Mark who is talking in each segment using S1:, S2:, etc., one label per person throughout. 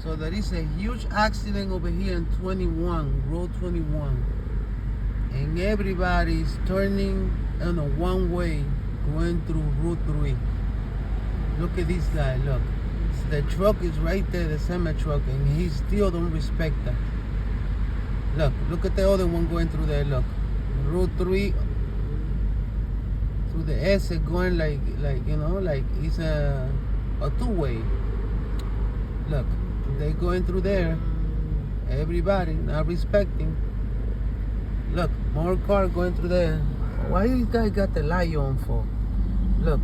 S1: So there is a huge accident over here in 21, Road 21. And everybody's turning on a one way going through Route 3. Look at this guy, look. The truck is right there, the semi truck, and he still don't respect that. Look at the other one going through there, look. Route 3 through the exit going like it's a two-way. Look, they going through there. Everybody not respecting. Look, more car going through there. Why you guys got the light on for? Look,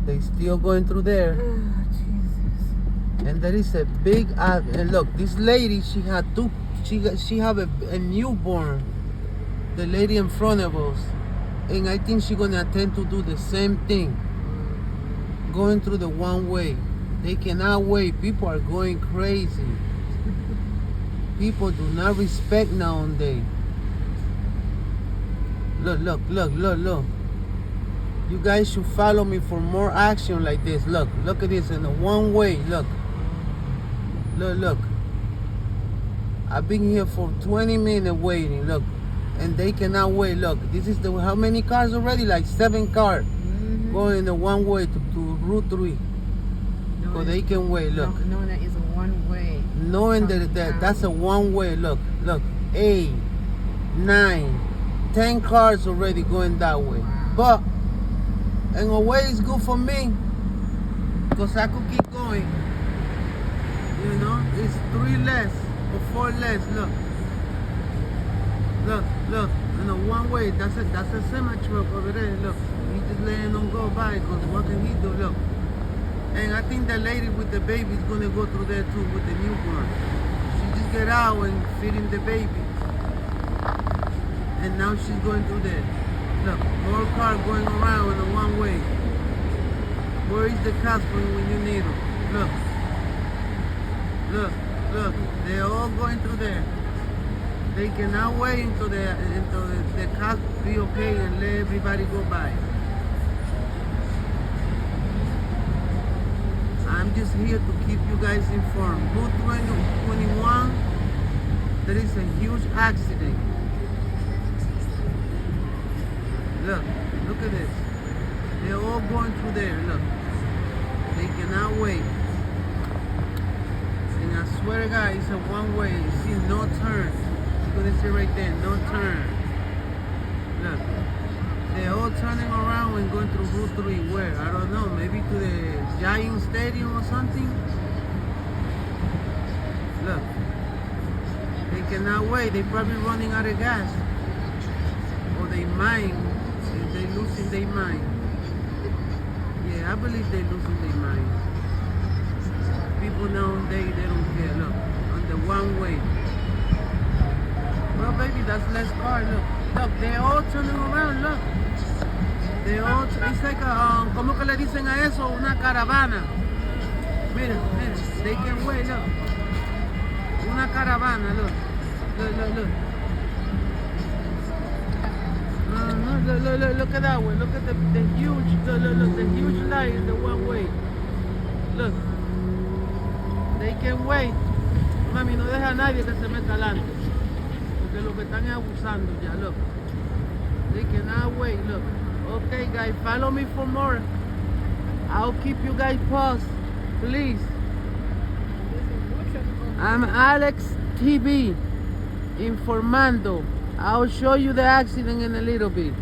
S1: they still going through there.
S2: Oh, Jesus.
S1: And there is a big and look, this lady, she had two. She have a newborn. The lady in front of us, and I think she's gonna attempt to do the same thing. Going through the one way. They cannot wait. People are going crazy. People do not respect nowadays. Look. You guys should follow me for more action like this. Look at this in a one way. Look. I've been here for 20 minutes waiting. Look, and they cannot wait. Look, this is how many cars already? Like 7 cars going the one way to Route 3. So they can wait. Look.
S2: Knowing that is a one way.
S1: Knowing that that's a one way. Look. 8, 9, 10 cars already going that way. But in a way it's good for me because I could keep going. You know, it's 3 less or 4 less. Look. In a one way, that's a semi truck over there. Look, he's just letting them go by because what can he do? Look. And I think the lady with the baby is gonna go through there too with the newborn. She just get out and feeding the baby. And now she's going through there. Look, more car going around in a one way. Where is the cops when you need them? Look, they're all going through there. They cannot wait until the cops be okay and let everybody go by. I'm just here to keep you guys informed. Route 21, there is a huge accident. Look at this. They're all going through there, look. They cannot wait. And I swear to God, it's a one way. You see, no turn. You're gonna see right there, no turn. Look. They're all turning around and going through Route 3. Where? I don't know. Maybe to the Giant Stadium or something. Look. They cannot wait. They're probably running out of gas. Or they might. They're losing their mind. Yeah, I believe they're losing their mind. People nowadays, they don't care. Look. On the one way. Well, baby, that's less car. Look, they're all turning around. Look. It's like a, ¿cómo que le dicen a eso? Una caravana. Mira, they can wait, look. Una caravana, look. Look at that one. Look at the huge, the huge light in the one way. Look. They can wait. Mami, no deja a nadie que se meta adelante. Porque lo que están es abusando ya, look. They cannot wait, look. Okay, guys, follow me for more. I'll keep you guys posted, please. I'm Alex TV, informando. I'll show you the accident in a little bit.